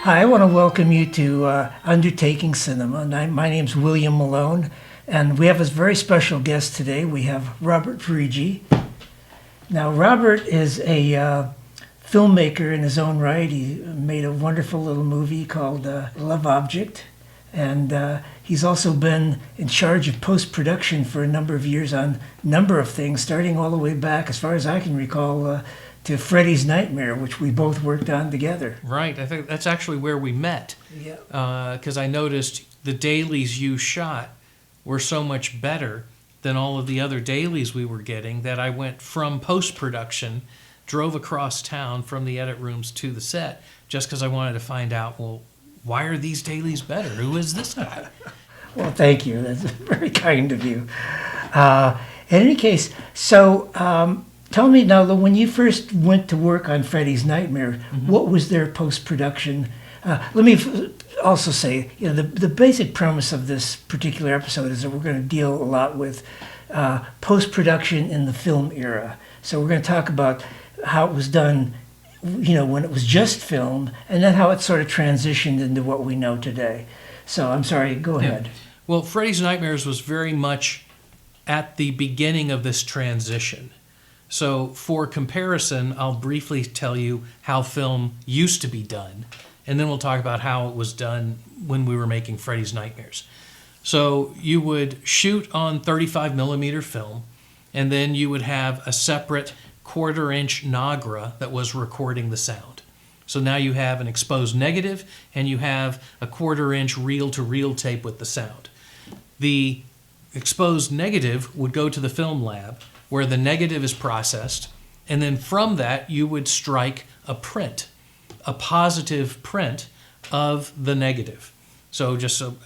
Hi, I want to welcome you to Undertaking Cinema. My name's William Malone, and we have a very special guest today. We have Robert Parigi. Now, Robert is a filmmaker in his own right. He made a wonderful little movie called Love Object, and he's also been in charge of post-production for a number of years on a number of things, starting all the way back, as far as I can recall, to Freddy's Nightmare, which we both worked on together. Right. I think that's actually where we met. Yeah. Because I noticed the dailies you shot were so much better than all of the other dailies we were getting that I went from post-production, drove across town from the edit rooms to the set, just because I wanted to find out, well, why are these dailies better? Who is this guy? Well, thank you. That's very kind of you. In any case, so tell me now, when you first went to work on Freddy's Nightmare, what was their post-production? Let me also say, the basic premise of this particular episode is that we're going to deal a lot with post-production in the film era. So we're going to talk about how it was done, when it was just film, and then how it sort of transitioned into what we know today. So I'm sorry, go ahead. Well, Freddy's Nightmares was very much at the beginning of this transition. So for comparison, I'll briefly tell you how film used to be done, and then we'll talk about how it was done when we were making Freddy's Nightmares. So you would shoot on 35 millimeter film, and then you would have a separate 1/4 inch Nagra that was recording the sound. So now you have an exposed negative, and you have a 1/4 inch reel-to-reel tape with the sound. The exposed negative would go to the film lab, where the negative is processed, and then from that you would strike a print, a positive print of the negative. So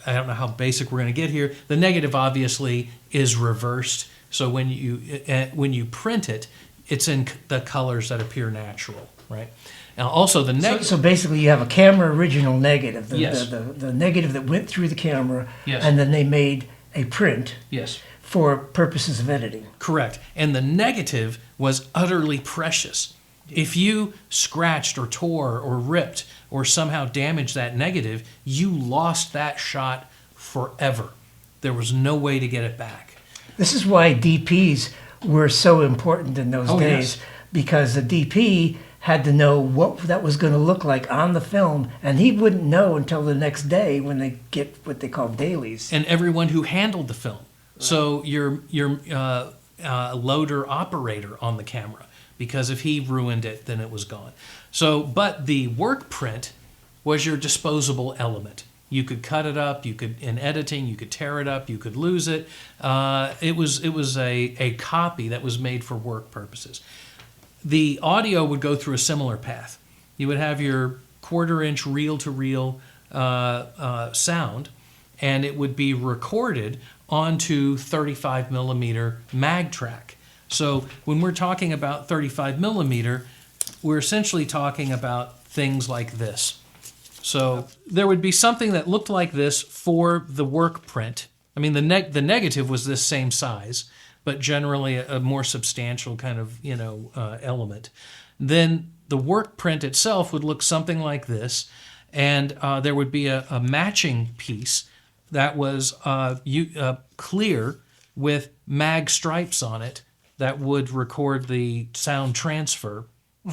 I don't know how basic we're going to get here. The negative obviously is reversed, so when you print it, it's in the colors that appear natural, right? Now also the negative. So basically you have a camera original negative, Yes. the negative that went through the camera, Yes. and then they made a print. Yes. For purposes of editing. Correct. And the negative was utterly precious. If you scratched or tore or ripped or somehow damaged that negative, you lost that shot forever. There was no way to get it back. This is why DPs were so important in those days, yes. Because the DP had to know what that was going to look like on the film, and he wouldn't know until the next day when they get what they call dailies. And everyone who handled the film. So your loader operator on the camera, because if he ruined it, then it was gone. So, but the work print was your disposable element. You could cut it up. You could, in editing, you could tear it up. You could lose it. It was a copy that was made for work purposes. The audio would go through a similar path. You would have your 1/4 inch reel-to-reel sound, and it would be recorded onto 35 millimeter mag track. So when we're talking about 35 millimeter, we're essentially talking about things like this. So there would be something that looked like this for the work print. I mean, the negative was this same size, but generally a more substantial kind of element. Then the work print itself would look something like this, and there would be a matching piece that was clear with mag stripes on it that would record the sound transfer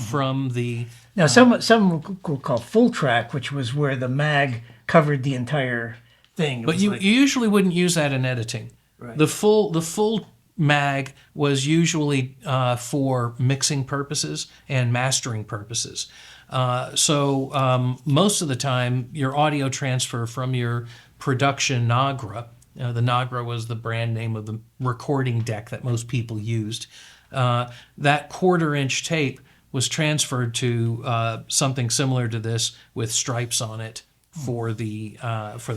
from the... Now, some will call full track, which was where the mag covered the entire thing. But you usually wouldn't use that in editing. Right. The full mag was usually for mixing purposes and mastering purposes. So most of the time, your audio transfer from your production Nagra, the Nagra was the brand name of the recording deck that most people used, that 1/4 inch tape was transferred to something similar to this with stripes on it for the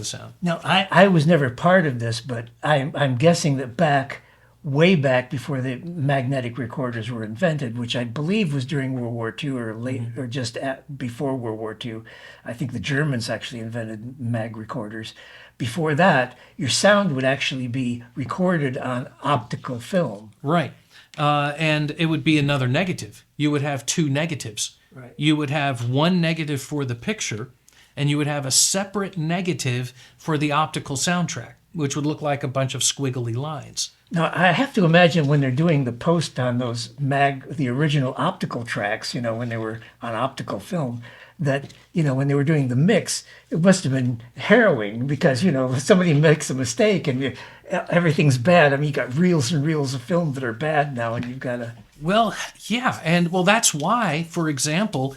sound. Now, I was never part of this, but I'm guessing that way back before the magnetic recorders were invented, which I believe was during World War II or late, or just before World War II. I think the Germans actually invented mag recorders. Before that, your sound would actually be recorded on optical film. Right. And it would be another negative. You would have two negatives. Right. You would have one negative for the picture, and you would have a separate negative for the optical soundtrack, which would look like a bunch of squiggly lines. Now, I have to imagine when they're doing the post on those the original optical tracks, when they were on optical film, that, when they were doing the mix, it must have been harrowing because, if somebody makes a mistake and everything's bad. I mean, you got reels and reels of film that are bad now, and you've got to... Well, yeah, and that's why, for example,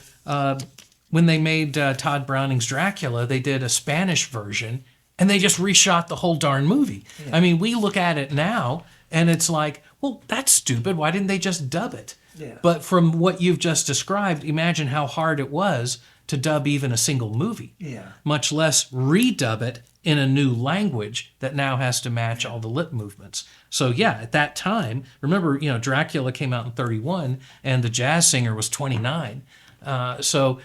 when they made Todd Browning's Dracula, they did a Spanish version, and they just reshot the whole darn movie. Yeah. I mean, we look at it now, and it's like, well, that's stupid. Why didn't they just dub it? Yeah. But from what you've just described, imagine how hard it was to dub even a single movie, much less redub it in a new language that now has to match all the lip movements. So yeah, at that time, remember, Dracula came out in 1931, and the jazz singer was 29. So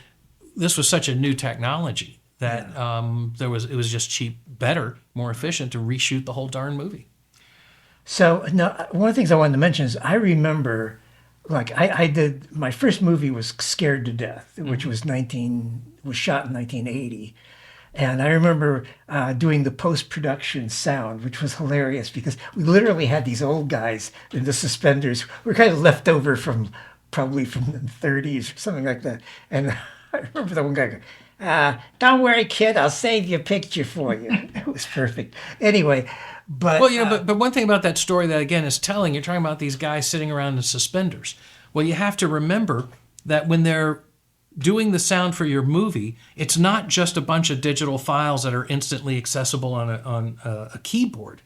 this was such a new technology that it was just cheap, better, more efficient to reshoot the whole darn movie. So now, one of the things I wanted to mention is I remember, I did, my first movie was Scared to Death, which was shot in 1980. And I remember doing the post-production sound, which was hilarious because we literally had these old guys in the suspenders. We were kind of left over probably from the 30s or something like that. And I remember the one guy going, don't worry, kid, I'll save your picture for you. It was perfect. Anyway, but... Well, but one thing about that story that, again, is telling, you're talking about these guys sitting around in suspenders. Well, you have to remember that when they're doing the sound for your movie, it's not just a bunch of digital files that are instantly accessible on a keyboard.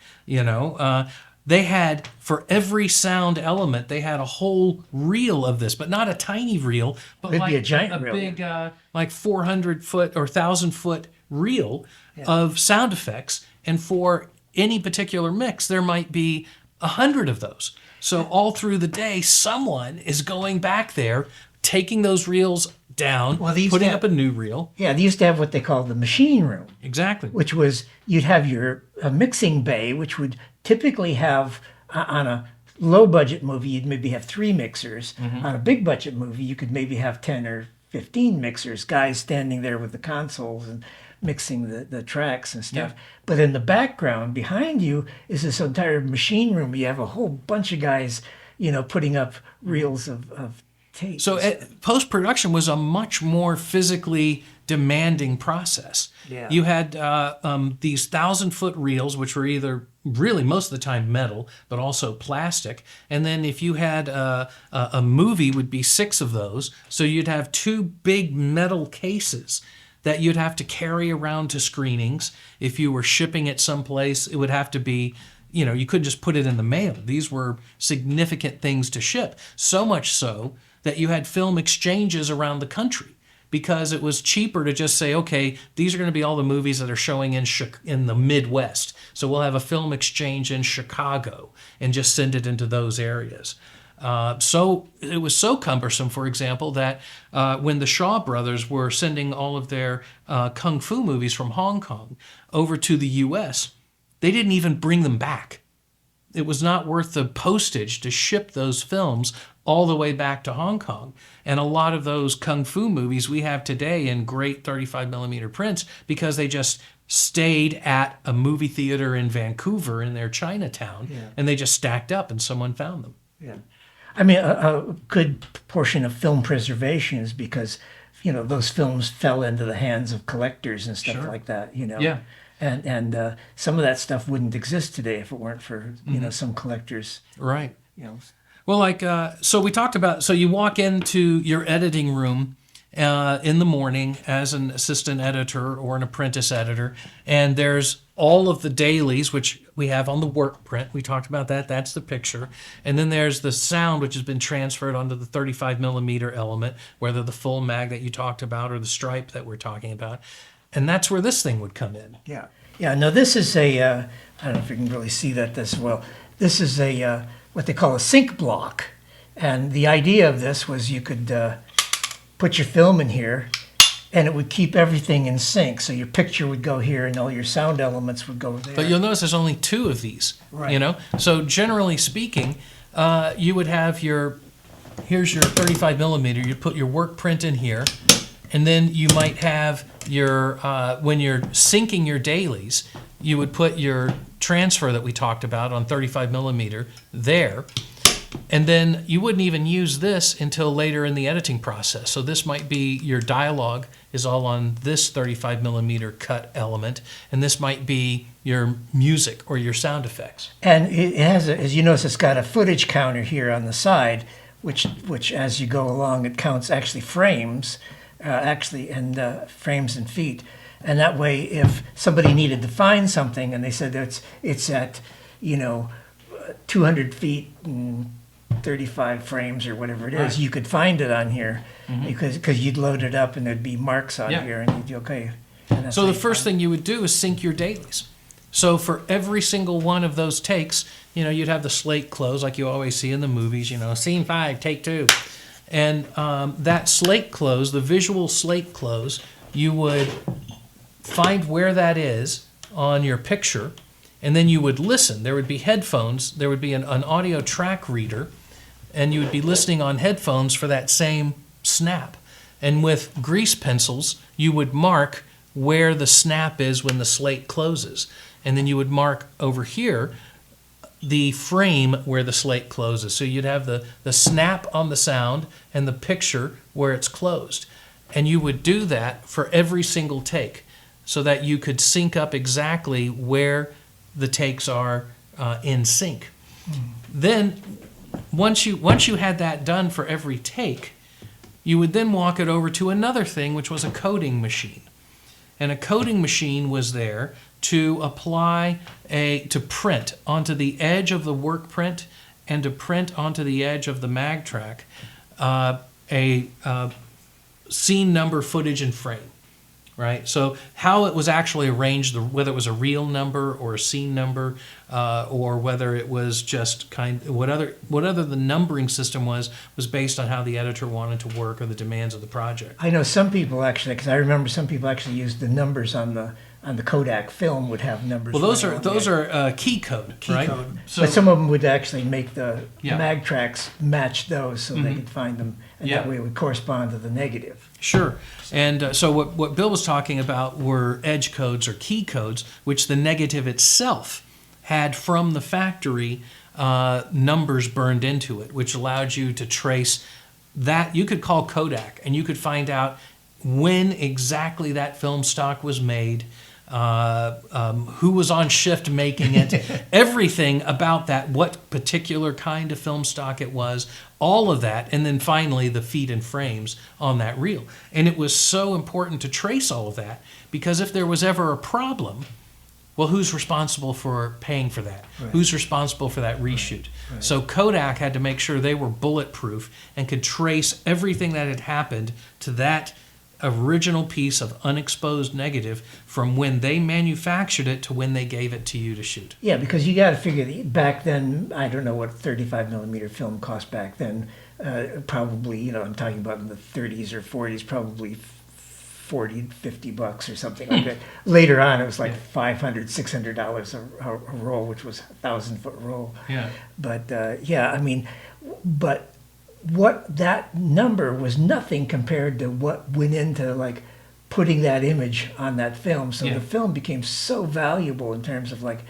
They had, for every sound element, they had a whole reel of this, but not a tiny reel, but It'd be a giant reel. Big, 400-foot or 1,000-foot reel of sound effects. And for any particular mix, there might be 100 of those. So all through the day, someone is going back there, taking those reels down, putting up a new reel. Yeah, they used to have what they call the machine room. Exactly. Which was, you'd have your mixing bay, which would typically have, on a low-budget movie, you'd maybe have 3 mixers. Mm-hmm. On a big-budget movie, you could maybe have 10 or 15 mixers, guys standing there with the consoles and mixing the tracks and stuff. Yeah. But in the background, behind you, is this entire machine room. You have a whole bunch of guys, putting up reels of tape. So post-production was a much more physically demanding process. Yeah. You had these 1,000-foot reels, which were either really most of the time metal, but also plastic. And then if you had a movie, would be 6 of those. So you'd have 2 big metal cases that you'd have to carry around to screenings. If you were shipping it someplace, it would have to be, you couldn't just put it in the mail. These were significant things to ship. So much so that you had film exchanges around the country because it was cheaper to just say, okay, these are going to be all the movies that are showing in the Midwest. So we'll have a film exchange in Chicago and just send it into those areas. So it was so cumbersome, for example, that when the Shaw brothers were sending all of their kung fu movies from Hong Kong over to the U.S., they didn't even bring them back. It was not worth the postage to ship those films all the way back to Hong Kong. And a lot of those kung fu movies we have today in great 35mm prints because they just stayed at a movie theater in Vancouver in their Chinatown, and they just stacked up and someone found them. Yeah. I mean, a good portion of film preservation is because, those films fell into the hands of collectors and stuff like that, Yeah. And some of that stuff wouldn't exist today if it weren't for, some collectors. Right. Well, so we talked about, so you walk into your editing room in the morning as an assistant editor or an apprentice editor, and there's all of the dailies, which we have on the work print. We talked about that. That's the picture. And then there's the sound, which has been transferred onto the 35mm element, whether the full mag that you talked about or the stripe that we're talking about. And that's where this thing would come in. Yeah. Yeah. No, this is I don't know if you can really see that this well. This is what they call a sync block. And the idea of this was you could put your film in here and it would keep everything in sync. So your picture would go here and all your sound elements would go there. But you'll notice there's only 2 of these, right. So generally speaking, you would have here's your 35mm, you put your work print in here, and then you might have when you're syncing your dailies, you would put your transfer that we talked about on 35 millimeter there, and then you wouldn't even use this until later in the editing process. So this might be your dialogue is all on this 35 millimeter cut element, and this might be your music or your sound effects. And it has, as you notice, it's got a footage counter here on the side, which as you go along, it counts actually frames, frames and feet. And that way, if somebody needed to find something and they said that it's at, 200 feet and 35 frames or whatever it is, Right. you could find it on here because you'd load it up and there'd be marks on Yeah. here and you'd be okay. And that's So how the you first find thing you would do is sync your dailies. So for every single one of those takes, you'd have the slate close like you always see in the movies, scene 5, take 2. And that slate close, the visual slate close, you would find where that is on your picture, and then you would listen. There would be headphones, there would be an audio track reader, and you would be listening on headphones for that same snap. And with grease pencils, you would mark where the snap is when the slate closes. And then you would mark over here the frame where the slate closes. So you'd have the snap on the sound and the picture where it's closed. And you would do that for every single take so that you could sync up exactly where the takes are in sync. Then once you had that done for every take, you would then walk it over to another thing, which was a coding machine. And a coding machine was there to to print onto the edge of the work print and to print onto the edge of the mag track a scene number, footage, and frame. Right? So how it was actually arranged, whether it was a real number or a scene number, or whether it was just whatever the numbering system was based on how the editor wanted to work or the demands of the project. I know some people actually, because I remember some people actually used the numbers on the Kodak film would have numbers. Well, those running on are key code, right? code. So, But some of them would actually make the Yeah. mag tracks match those so they could find them, and Yeah. that way it would correspond to the negative. Sure. And so what Bill was talking about were edge codes or key codes, which the negative itself had from the factory numbers burned into it, which allowed you to trace that. You could call Kodak and you could find out when exactly that film stock was made, who was on shift making it, everything about that, what particular kind of film stock it was, all of that, and then finally the feet and frames on that reel. And it was so important to trace all of that because if there was ever a problem, well, who's responsible for paying for that? Right. Who's responsible for that reshoot? Right. So Kodak had to make sure they were bulletproof and could trace everything that had happened to that original piece of unexposed negative from when they manufactured it to when they gave it to you to shoot. Yeah, because you got to figure that back then, I don't know what 35 millimeter film cost back then. Probably, I'm talking about in the 30s or 40s, probably $40, $50 or something like that. Later on, it was like $500, $600 a roll, which was a 1,000-foot roll. Yeah. But but what that number was nothing compared to what went into like putting that image on that film. So Yeah. the film became so valuable in terms of like,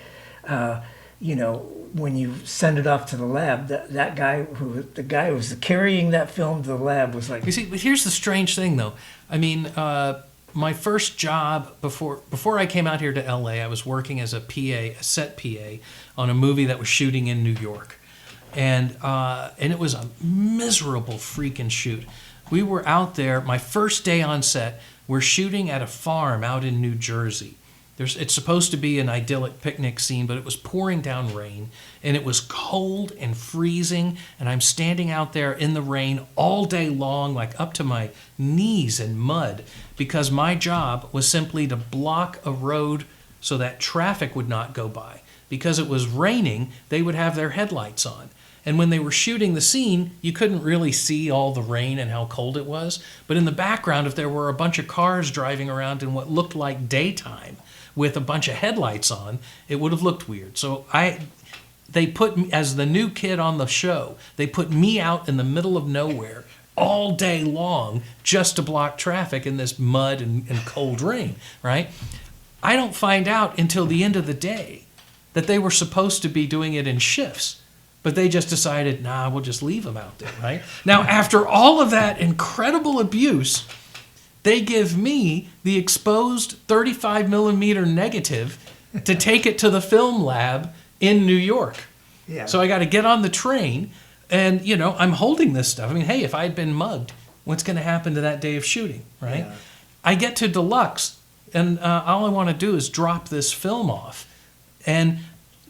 when you send it off to the lab, the guy who was carrying that film to the lab was like. You see, but here's the strange thing, though. I mean, my first job before I came out here to LA, I was working as a set PA, on a movie that was shooting in New York. And it was a miserable freaking shoot. We were out there, my first day on set, we're shooting at a farm out in New Jersey. It's supposed to be an idyllic picnic scene, but it was pouring down rain, and it was cold and freezing, and I'm standing out there in the rain all day long, like up to my knees in mud, because my job was simply to block a road so that traffic would not go by. Because it was raining, they would have their headlights on. And when they were shooting the scene, you couldn't really see all the rain and how cold it was. But in the background, if there were a bunch of cars driving around in what looked like daytime with a bunch of headlights on, it would have looked weird. So they put me, as the new kid on the show, they put me out in the middle of nowhere all day long just to block traffic in this mud and cold rain, right? I don't find out until the end of the day that they were supposed to be doing it in shifts, but they just decided, nah, we'll just leave them out there, right? Now, after all of that incredible abuse, they give me the exposed 35 millimeter negative to take it to the film lab in New York. Yeah. So I got to get on the train, and I'm holding this stuff. I mean, hey, if I had been mugged, what's going to happen to that day of shooting, right? Yeah. I get to Deluxe, and all I want to do is drop this film off, and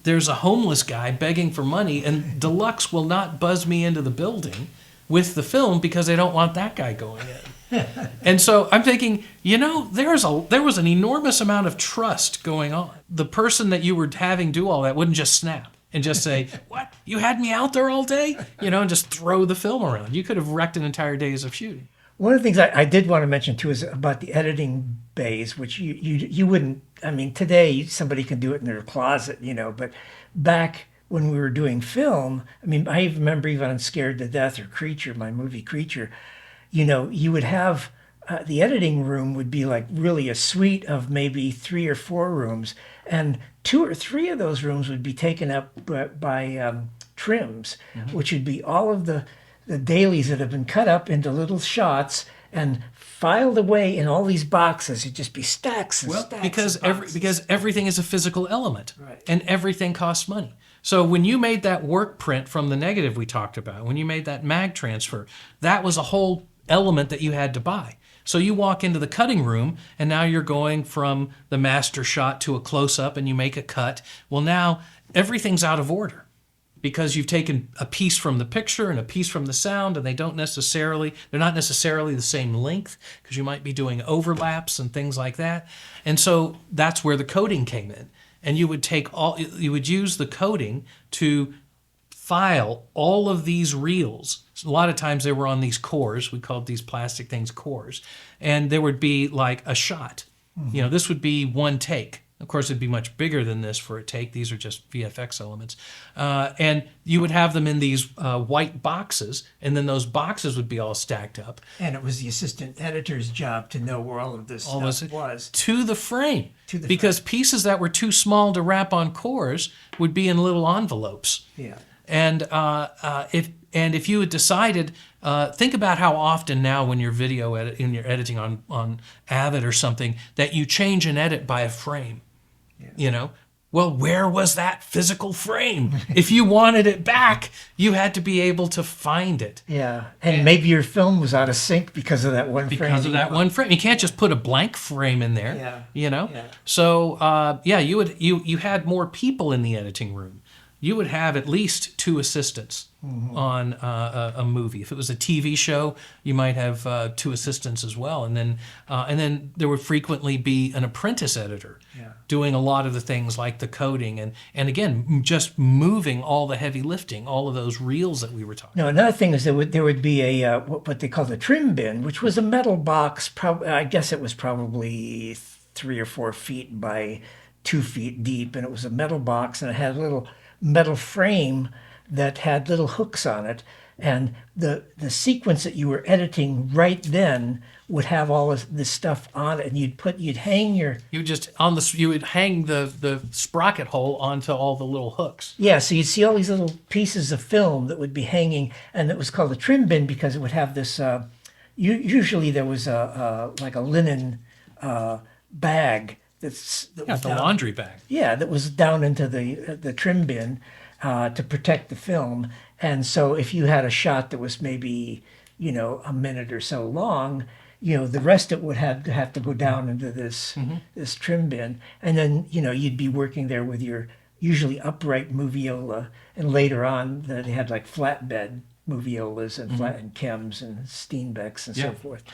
there's a homeless guy begging for money, and Deluxe will not buzz me into the building with the film because they don't want that guy going in. And so I'm thinking, there was an enormous amount of trust going on. The person that you were having do all that wouldn't just snap and just say, what, you had me out there all day? And just throw the film around. You could have wrecked an entire days of shooting. One of the things I did want to mention too is about the editing bays, which you wouldn't. I mean, today somebody can do it in their closet, but back when we were doing film, I mean, I remember even on Scared to Death or Creature, my movie Creature, you would have the editing room would be like really a suite of maybe 3 or 4 rooms, and 2 or 3 of those rooms would be taken up by trims, which would be all of the dailies that have been cut up into little shots and filed away in all these boxes. It'd just be stacks and stacks. Because everything is a physical element, Right. and everything costs money. So when you made that work print from the negative we talked about, when you made that mag transfer, that was a whole element that you had to buy. So you walk into the cutting room, and now you're going from the master shot to a close-up, and you make a cut. Well, now everything's out of order, because you've taken a piece from the picture and a piece from the sound, and they're not necessarily the same length, because you might be doing overlaps and things like that. And so that's where the coding came in. And you would use the coding to file all of these reels. A lot of times they were on these cores. We called these plastic things cores. And there would be like a shot. This would be one take. Of course, it'd be much bigger than this for a take. These are just VFX elements. And you would have them in these white boxes, and then those boxes would be all stacked up. And it was the assistant editor's job to know where all of this stuff was. To the frame. Because pieces that were too small to wrap on cores would be in little envelopes. Yeah. And if you had decided, think about how often now when you're you're editing on Avid or something, that you change an edit by a frame. Yeah. Well, where was that physical frame? If you wanted it back, you had to be able to find it. Yeah, and maybe your film was out of sync because of that one frame. Because of that one frame, you can't just put a blank frame in there. Yeah. So you had more people in the editing room. You would have at least 2 assistants on a movie. If it was a TV show, you might have 2 assistants as well, and then there would frequently be an apprentice editor doing a lot of the things like the coding and again just moving all the heavy lifting, all of those reels that we were talking. No, another thing is there would be a what they call a trim bin, which was a metal box. I guess it was probably 3 or 4 feet by 2 feet deep, and it was a metal box, and it had a little metal frame that had little hooks on it, and the sequence that you were editing right then would have all this stuff on it, and you would hang the sprocket hole onto all the little hooks. Yeah, so you'd see all these little pieces of film that would be hanging, and it was called a trim bin because it would have this. Usually there was like a linen bag. The laundry bag. Yeah, that was down into the trim bin to protect the film. And so if you had a shot that was maybe, a minute or so long, the rest of it would have to go down into this trim bin. And then, you'd be working there with your usually upright moviola. And later on, they had like flatbed moviolas and flattened chems and Steenbecks and so forth.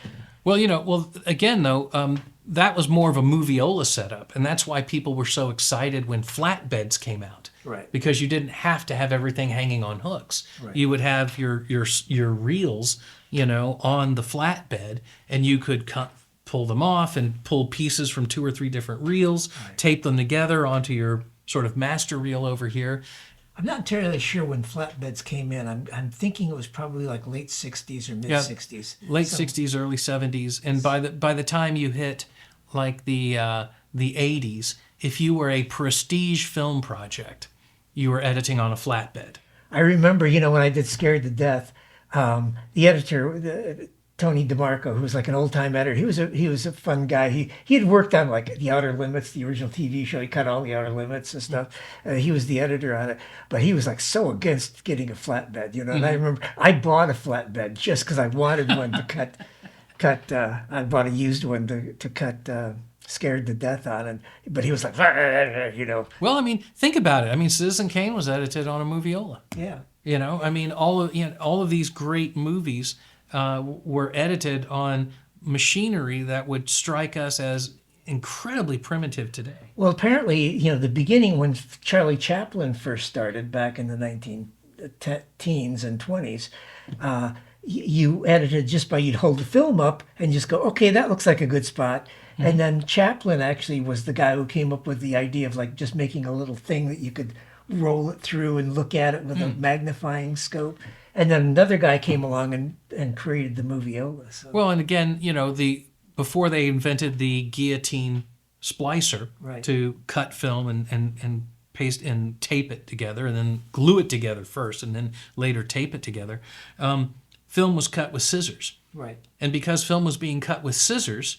Well, again, though, that was more of a moviola setup, and that's why people were so excited when flatbeds came out. Right. Because you didn't have to have everything hanging on hooks. Right. You would have your reels, on the flatbed, and you could pull them off and pull pieces from 2 or 3 different reels, tape them together onto your sort of master reel over here. I'm not entirely sure when flatbeds came in. I'm thinking it was probably like late 60s or mid 60s. Late 60s, early 70s, and by the time you hit like the 80s, if you were a prestige film project, you were editing on a flatbed. I remember, when I did Scared to Death, the editor, Tony DeMarco, who was like an old time editor, he was a fun guy. He had worked on like The Outer Limits, the original TV show. He cut all The Outer Limits and stuff. He was the editor on it, but he was like so against getting a flatbed, And I remember I bought a flatbed just because I wanted one to cut. I bought a used one to cut. Scared to Death on, but he was like, Well, I mean, think about it. I mean, Citizen Kane was edited on a Moviola. Yeah. I mean, all of these great movies were edited on machinery that would strike us as incredibly primitive today. Well, apparently, the beginning when Charlie Chaplin first started back in the 19 teens and 20s, you edited just by you'd hold the film up and just go, okay, that looks like a good spot. Mm-hmm. And then Chaplin actually was the guy who came up with the idea of like just making a little thing that you could roll it through and look at it with a magnifying scope. And then another guy came along and created the Moviola. So. Well, and again, before they invented the guillotine splicer to cut film and paste and tape it together and then glue it together first and then later tape it together, film was cut with scissors. Right. And because film was being cut with scissors,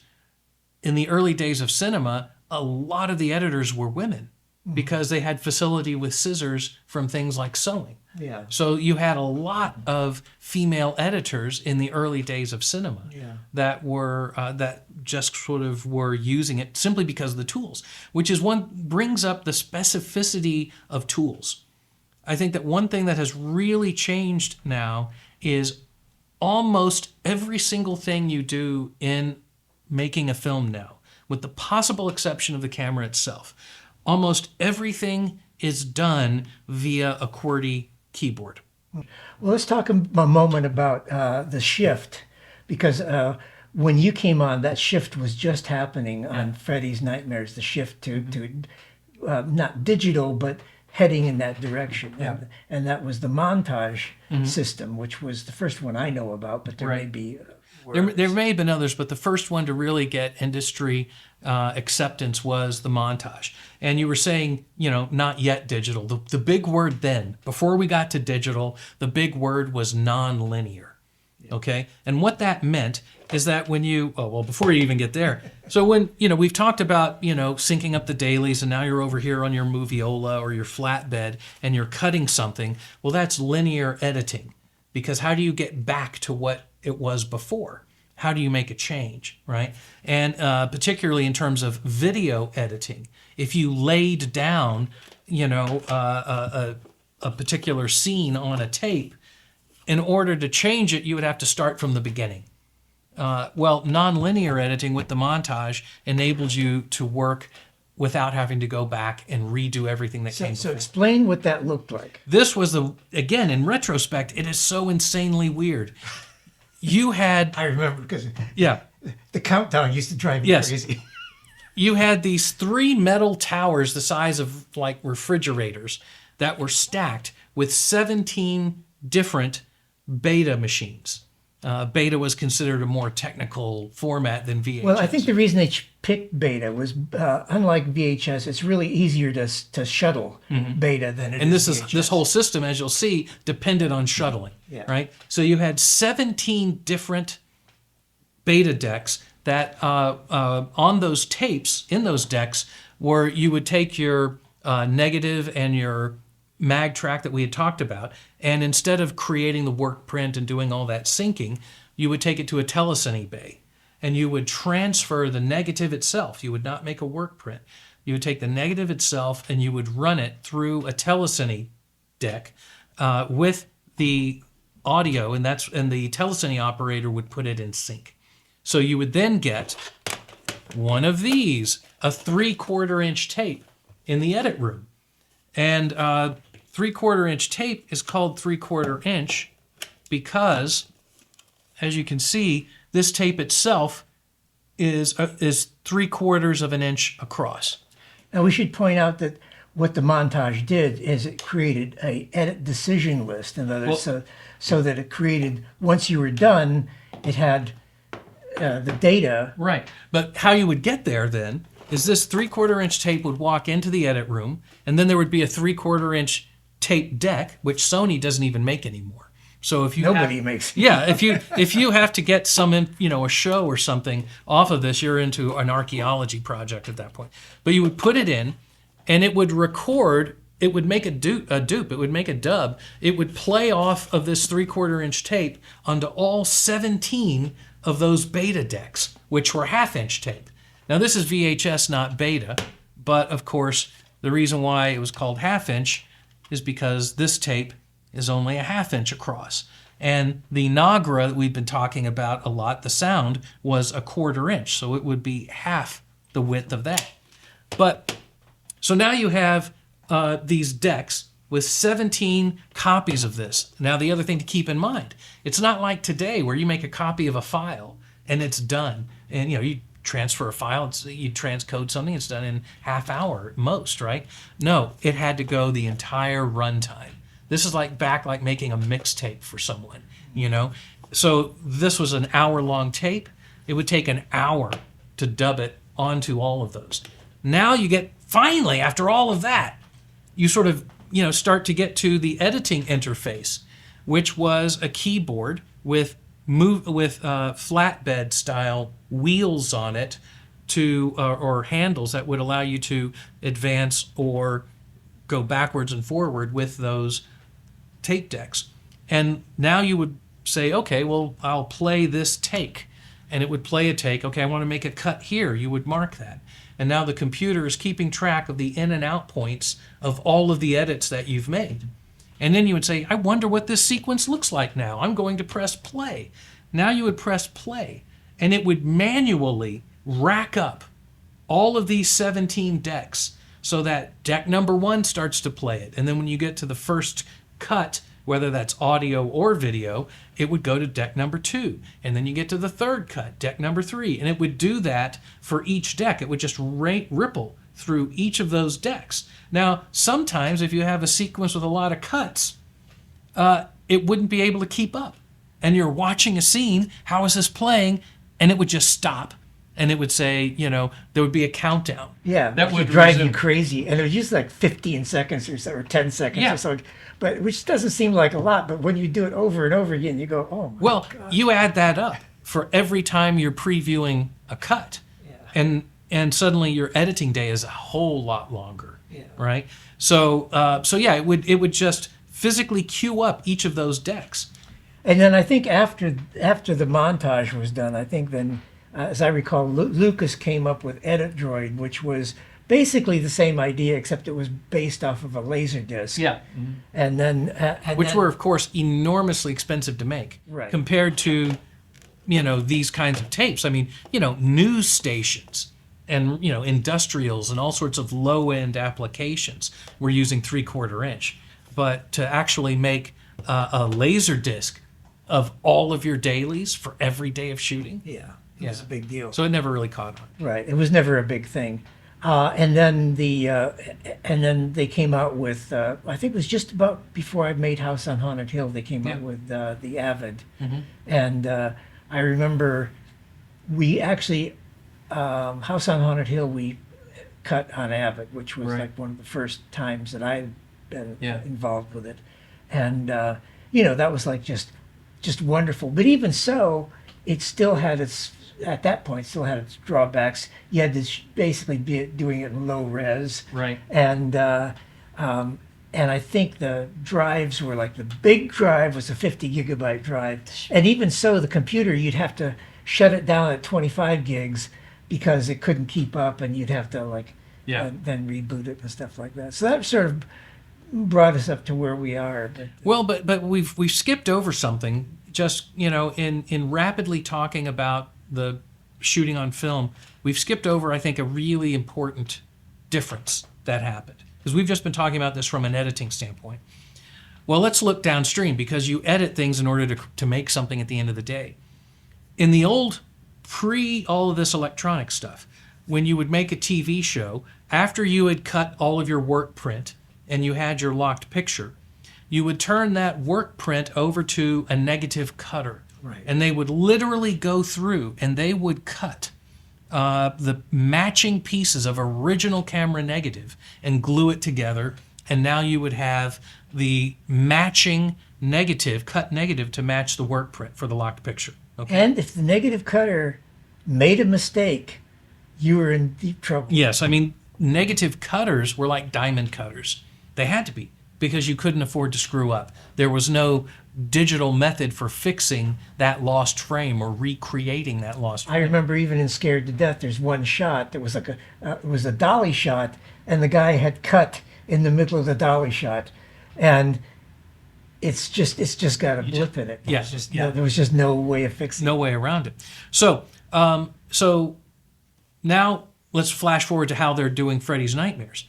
in the early days of cinema, a lot of the editors were women because they had facility with scissors from things like sewing. Yeah. So you had a lot of female editors in the early days of cinema that were that just sort of were using it simply because of the tools, which is brings up the specificity of tools. I think that one thing that has really changed now is almost every single thing you do in making a film now, with the possible exception of the camera itself, almost everything is done via a QWERTY keyboard. Well, let's talk a moment about the shift, because when you came on, that shift was just happening on Freddy's Nightmares, the shift to not digital, but heading in that direction. Yeah. And that was the montage system, which was the first one I know about, but there may be... There may have been others, but the first one to really get industry acceptance was the montage. And you were saying, not yet digital. The big word then, before we got to digital, the big word was non-linear. Okay? And what that meant is that when before you even get there, so when, we've talked about, syncing up the dailies, and now you're over here on your Moviola or your flatbed and you're cutting something, well, that's linear editing. Because how do you get back to what it was before? How do you make a change, right? And particularly in terms of video editing, if you laid down, a particular scene on a tape, in order to change it, you would have to start from the beginning. Non-linear editing with the montage enables you to work without having to go back and redo everything that came before. So explain what that looked like. This was again, in retrospect, it is so insanely weird. You had... I remember because yeah, the countdown used to drive me crazy. You had these 3 metal towers the size of like refrigerators that were stacked with 17 different beta machines. Beta was considered a more technical format than VHS. Well, I think the reason they picked beta was, unlike VHS, it's really easier to shuttle beta than it is VHS. This whole system, as you'll see, depended on shuttling, right? So you had 17 different beta decks that on those tapes, in those decks, where you would take your negative and your mag track that we had talked about, and instead of creating the work print and doing all that syncing, you would take it to a telecine bay, and you would transfer the negative itself. You would not make a work print. You would take the negative itself and you would run it through a telecine deck with the audio, and the telecine operator would put it in sync. So you would then get one of these, a 3/4 inch tape in the edit room. And 3/4 inch tape is called 3/4 inch because, as you can see, this tape itself is 3/4 of an inch across. Now we should point out that what the montage did is it created a edit decision list. In other words, so that it created, once you were done, it had the data. Right. But how you would get there then is this 3/4 inch tape would walk into the edit room, and then there would be a 3/4 inch tape deck, which Sony doesn't even make anymore. So if you Nobody makes it. Yeah, if you have to get some a show or something off of this, you're into an archaeology project at that point. But you would put it in, and it would record. It would make a dupe. It would make a dub. It would play off of this 3/4 inch tape onto all 17 of those beta decks, which were 1/2 inch tape. Now this is VHS, not beta, but of course the reason why it was called 1/2 inch is because this tape is only a 1/2 inch across. And the Nagra that we've been talking about a lot, the sound, was a 1/4 inch, so it would be half the width of that. But so now you have these decks with 17 copies of this. Now the other thing to keep in mind, it's not like today where you make a copy of a file and it's done. And you transfer a file, you transcode something, it's done in half hour most, right? No, it had to go the entire runtime. This is like making a mixtape for someone, So this was an hour-long tape. It would take an hour to dub it onto all of those. Now you get, finally, after all of that, you sort of, start to get to the editing interface, which was a keyboard with flatbed style wheels on it or handles that would allow you to advance or go backwards and forward with those tape decks. And now you would say, okay, well, I'll play this take. And it would play a take. Okay, I want to make a cut here. You would mark that. And now the computer is keeping track of the in and out points of all of the edits that you've made. And then you would say, I wonder what this sequence looks like now. I'm going to press play. Now you would press play, and it would manually rack up all of these 17 decks so that deck number 1 starts to play it. And then when you get to the first cut, whether that's audio or video, it would go to deck number 2. And then you get to the third cut, deck number 3. And it would do that for each deck. It would just ripple through each of those decks. Now, sometimes if you have a sequence with a lot of cuts, it wouldn't be able to keep up. And you're watching a scene, how is this playing? And it would just stop. And it would say, there would be a countdown. Yeah, that would drive you crazy. And it was just like 15 seconds or so, or 10 seconds or so. But which doesn't seem like a lot. But when you do it over and over again, you go, oh my God. You add that up for every time you're previewing a cut. Yeah. And suddenly your editing day is a whole lot longer. Yeah. Right? So it would just physically queue up each of those decks. And then I think after the montage was done, I think then, as I recall, Lucas came up with Edit Droid, which was basically the same idea, except it was based off of a laser disc. Yeah. Mm-hmm. And then which were, of course, enormously expensive to make, right, compared to, these kinds of tapes. I mean, news stations and, industrials and all sorts of low-end applications were using 3/4 inch. But to actually make a laser disc of all of your dailies for every day of shooting. Yeah, it was a big deal. So it never really caught on. Right, it was never a big thing. And then they came out with I think it was just about before I made House on Haunted Hill. They came out with the Avid, and I remember we actually House on Haunted Hill we cut on Avid, which was like one of the first times that I had been involved with it, and that was like just wonderful. But even so, it still had its drawbacks. You had to basically be doing it in low res, right? And I think the drives were like, the big drive was a 50 gigabyte drive, and even so, the computer, you'd have to shut it down at 25 gigs because it couldn't keep up, and you'd have to then reboot it and stuff like that. So that sort of brought us up to where we are. But we've skipped over something. Just in rapidly talking about the shooting on film, we've skipped over, I think, a really important difference that happened, because we've just been talking about this from an editing standpoint. Well, let's look downstream, because you edit things in order to make something at the end of the day. In the old, all of this electronic stuff, when you would make a TV show, after you had cut all of your work print and you had your locked picture, you would turn that work print over to a negative cutter. Right. And they would literally go through and they would cut the matching pieces of original camera negative and glue it together. And now you would have the matching negative, cut negative to match the work print for the locked picture. Okay. And if the negative cutter made a mistake, you were in deep trouble. Yes, I mean, negative cutters were like diamond cutters. They had to be, because you couldn't afford to screw up. There was no digital method for fixing that lost frame or recreating that lost frame. I remember even in Scared to Death, there's one shot that was like it was a dolly shot, and the guy had cut in the middle of the dolly shot, and it's just got a blip in it. Yeah, There was just no way of fixing no way around it. So, so now let's flash forward to how they're doing Freddy's Nightmares.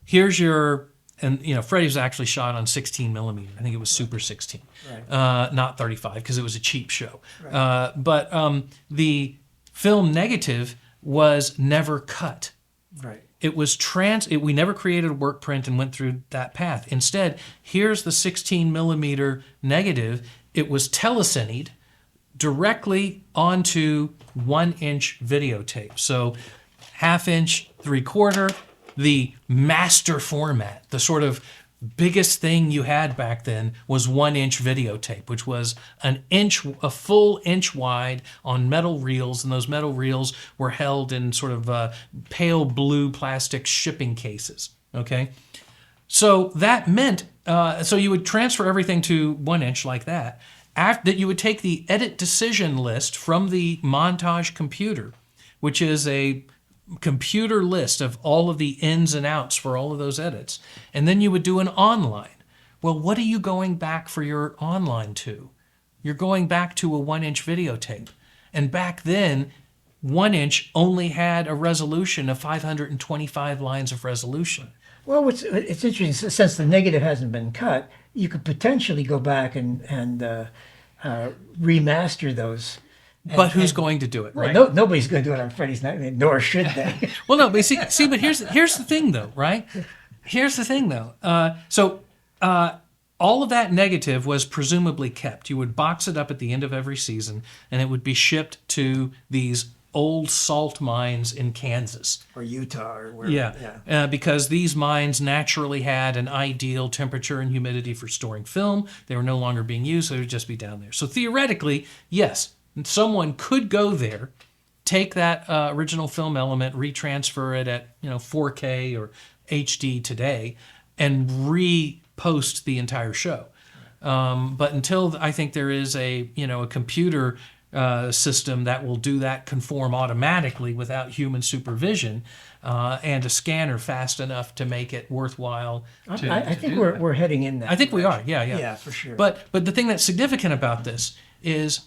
Here's your, and you know, Freddy's actually shot on 16 millimeter. I think it was Super 16, not 35, because it was a cheap show. Right. But the film negative was never cut. Right. It was we never created a work print and went through that path. Instead, here's the 16 millimeter negative. It was telecinied directly onto 1-inch videotape. So 1/2 inch, 3/4, the master format, the sort of biggest thing you had back then was 1-inch videotape, which was a full inch wide on metal reels, and those metal reels were held in sort of pale blue plastic shipping cases. Okay, so that meant so you would transfer everything to 1-inch like that. After that, you would take the edit decision list from the montage computer, which is a computer list of all of the ins and outs for all of those edits, and then you would do an online. Well, what are you going back for your online to? You're going back to a 1-inch videotape, and back then 1-inch only had a resolution of 525 lines of resolution. Well, it's interesting, since the negative hasn't been cut, you could potentially go back and remaster those. But who's going to do it, right? Well, nobody's going to do it on Freddy's Nightmare, nor should they. Well, no, but see, but here's the thing, though, right? Here's the thing, though. All of that negative was presumably kept. You would box it up at the end of every season, and it would be shipped to these old salt mines in Kansas Or Utah or wherever. Yeah. Because these mines naturally had an ideal temperature and humidity for storing film. They were no longer being used, so it would just be down there. So theoretically, yes, someone could go there, take that original film element, retransfer it at 4K or HD today, and repost the entire show. But until I think there is a computer system that will do that, conform automatically without human supervision, and a scanner fast enough to make it worthwhile. I think we're heading in that. I think direction. we are. Yeah. Yeah, for sure. But the thing that's significant about this is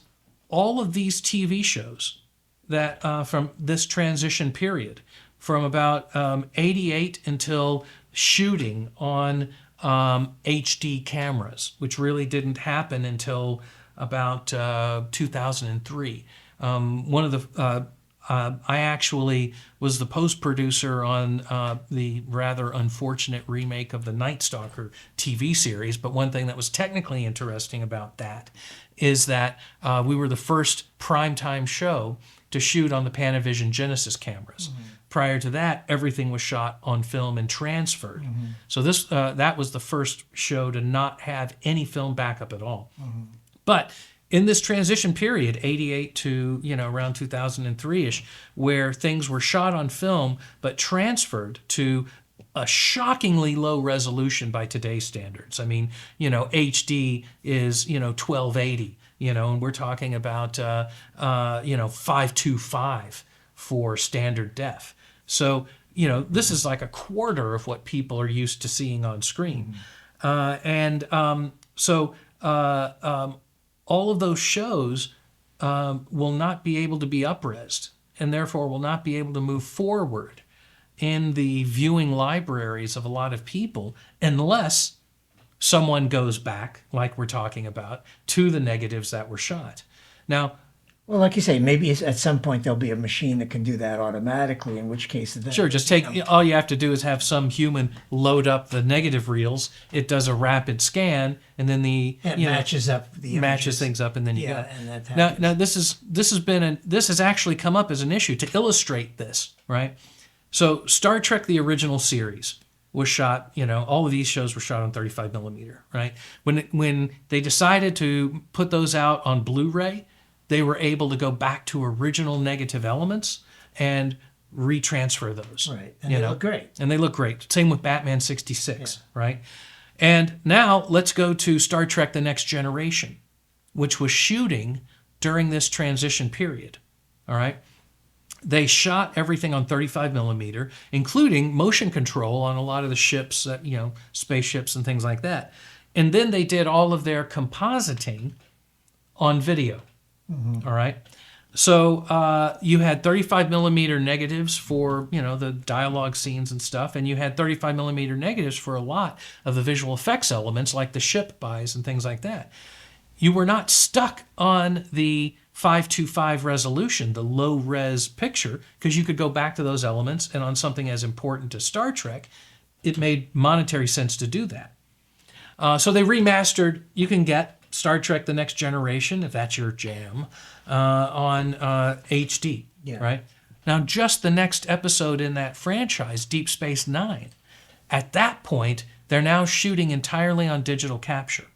all of these TV shows that from this transition period, from about 88 until shooting on HD cameras, which really didn't happen until about 2003. One of the I actually was the post-producer on the rather unfortunate remake of the Night Stalker TV series, but one thing that was technically interesting about that is that we were the first primetime show to shoot on the Panavision Genesis cameras. Mm-hmm. Prior to that, everything was shot on film and transferred. Mm-hmm. So that was the first show to not have any film backup at all. Mm-hmm. But in this transition period, 88 to around 2003-ish, where things were shot on film but transferred to a shockingly low resolution by today's standards. I mean, HD is 1280, and we're talking about 525 for standard def. So this is like a quarter of what people are used to seeing on screen, so all of those shows will not be able to be up-resed, and therefore will not be able to move forward in the viewing libraries of a lot of people unless someone goes back, like we're talking about, to the negatives that were shot. Now, Well, like you say, maybe at some point there'll be a machine that can do that automatically, in which case then, Sure, just take, all you have to do is have some human load up the negative reels. It does a rapid scan, and then it matches up the matches images. things up, and then you Yeah, go. and that Now, happens. this has actually come up as an issue to illustrate this, right? So Star Trek, the original series, was shot, all of these shows were shot on 35 millimeter, right? When they decided to put those out on Blu-ray, they were able to go back to original negative elements and retransfer those. Right, and they look great. And they look great. Same with Batman 66, right? And now let's go to Star Trek The Next Generation, which was shooting during this transition period, all right? They shot everything on 35 millimeter, including motion control on a lot of the ships, that spaceships and things like that. And then they did all of their compositing on video. All right. So you had 35 millimeter negatives for, the dialogue scenes and stuff, and you had 35 millimeter negatives for a lot of the visual effects elements like the ship buys and things like that. You were not stuck on the 525 resolution, the low res picture, because you could go back to those elements, and on something as important as Star Trek, it made monetary sense to do that. So they remastered, you can get Star Trek The Next Generation, if that's your jam, on HD, right? Now, just the next episode in that franchise, Deep Space Nine, at that point, they're now shooting entirely on digital capture.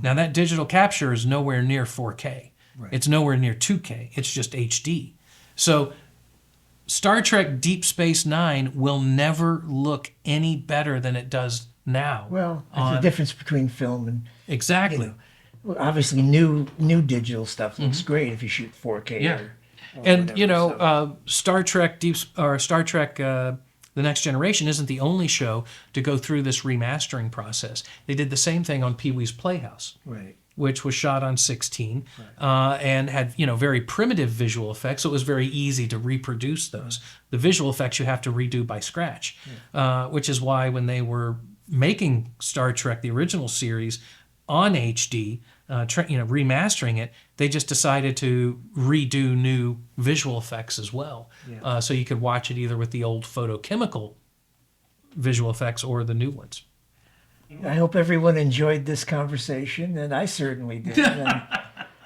Now, that digital capture is nowhere near 4K. Right. It's nowhere near 2K. It's just HD. So Star Trek Deep Space Nine will never look any better than it does now. Well, there's a difference between film and... Exactly. Well, obviously, new digital stuff looks great if you shoot 4K. Yeah. Or And whatever, Star Trek The Next Generation isn't the only show to go through this remastering process. They did the same thing on Pee-wee's Playhouse, right, which was shot on 16 and had very primitive visual effects. So it was very easy to reproduce those. The visual effects you have to redo by scratch, which is why when they were making Star Trek the original series on HD, remastering it, they just decided to redo new visual effects as well. Yeah. So you could watch it either with the old photochemical visual effects or the new ones. I hope everyone enjoyed this conversation, and I certainly did.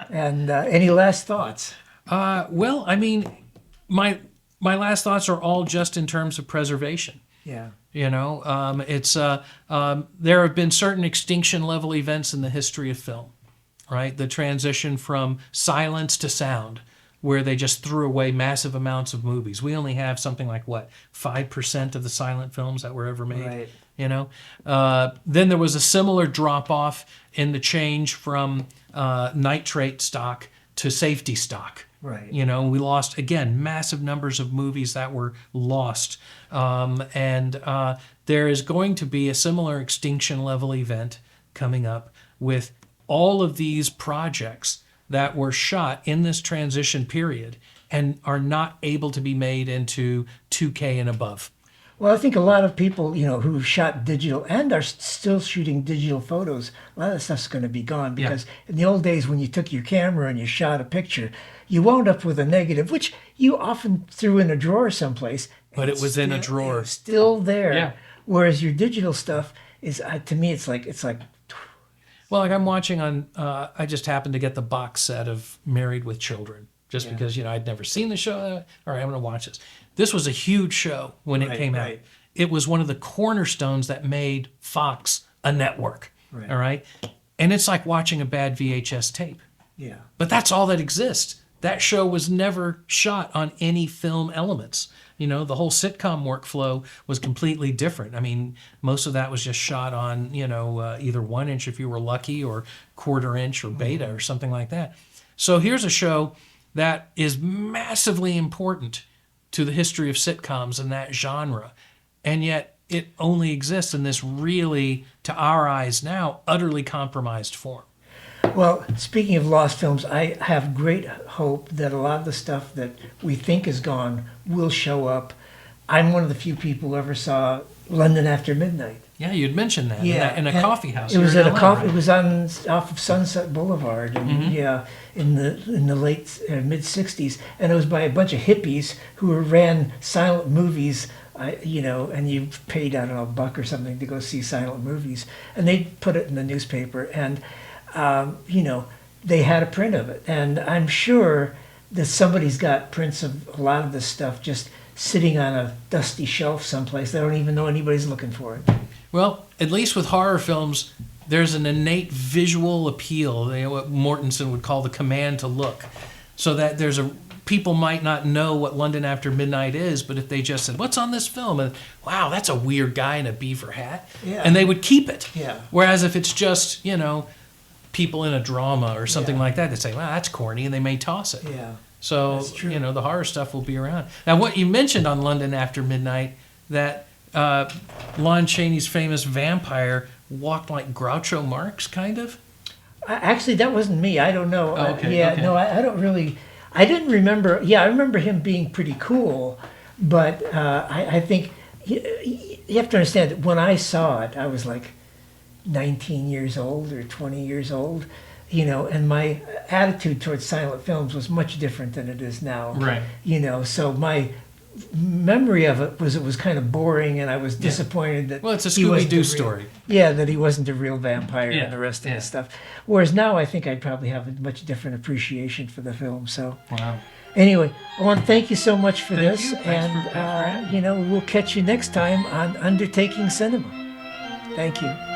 And any last thoughts? Well, I mean, my last thoughts are all just in terms of preservation. Yeah. There have been certain extinction level events in the history of film, right? The transition from silence to sound, where they just threw away massive amounts of movies. We only have something like 5% of the silent films that were ever made. Right. Then there was a similar drop off in the change from nitrate stock to safety stock. Right. We lost, again, massive numbers of movies that were lost. And there is going to be a similar extinction level event coming up with all of these projects that were shot in this transition period and are not able to be made into 2K and above. Well, I think a lot of people, who shot digital and are still shooting digital photos, a lot of that stuff's going to be gone because in the old days when you took your camera and you shot a picture, you wound up with a negative, which you often threw in a drawer someplace. But it was in a drawer. Still there. Yeah. Whereas your digital stuff is, to me, it's like. Well, like I'm watching on, I just happened to get the box set of Married with Children. Just because, I'd never seen the show. All right, I'm going to watch this. This was a huge show when it came out. It was one of the cornerstones that made Fox a network. Right. All right? And it's like watching a bad VHS tape. Yeah. But that's all that exists. That show was never shot on any film elements. The whole sitcom workflow was completely different. I mean, most of that was just shot on, either 1 inch if you were lucky or 1/4 inch or beta or something like that. So here's a show that is massively important to the history of sitcoms and that genre. And yet it only exists in this really, to our eyes now, utterly compromised form. Well, speaking of lost films, I have great hope that a lot of the stuff that we think is gone will show up. I'm one of the few people who ever saw London After Midnight. Yeah, you'd mentioned that. Yeah, In a and coffee house. It was here at in a LA, coffee. right? It was on off of Sunset Boulevard, and Mm-hmm. yeah, in the late mid '60s, and it was by a bunch of hippies who ran silent movies. And you paid, I don't know, $1 or something to go see silent movies, and they put it in the newspaper, and they had a print of it, and I'm sure that somebody's got prints of a lot of this stuff just sitting on a dusty shelf someplace. They don't even know anybody's looking for it. Well, at least with horror films, there's an innate visual appeal, what Mortensen would call the command to look. So that people might not know what London After Midnight is, but if they just said, "What's on this film?" and wow, that's a weird guy in a beaver hat, Yeah. and they would keep it. Yeah. Whereas if it's just, people in a drama or something Yeah. like that, they say, "Wow, that's corny," and they may toss it. Yeah. So, That's true. the horror stuff will be around. Now, what you mentioned on London After Midnight, that Lon Chaney's famous vampire walked like Groucho Marx, kind of? Actually, that wasn't me. I don't know. Oh, okay, Yeah, okay. no, I don't really. I didn't remember. Yeah, I remember him being pretty cool, but I think you have to understand that when I saw it, I was like 19 years old or 20 years old, and my attitude towards silent films was much different than it is now. Right. So my memory of it was kind of boring, and I was disappointed that Well, it's a he wasn't Scooby-Doo real- story. Yeah, that he wasn't a real vampire Yeah, and the rest of yeah. the stuff. Whereas now I think I'd probably have a much different appreciation for the film. So Wow. anyway, I want to thank you so much for Thank this, you. Thanks for and we'll catch you next time on Undertaking Cinema. Thank you.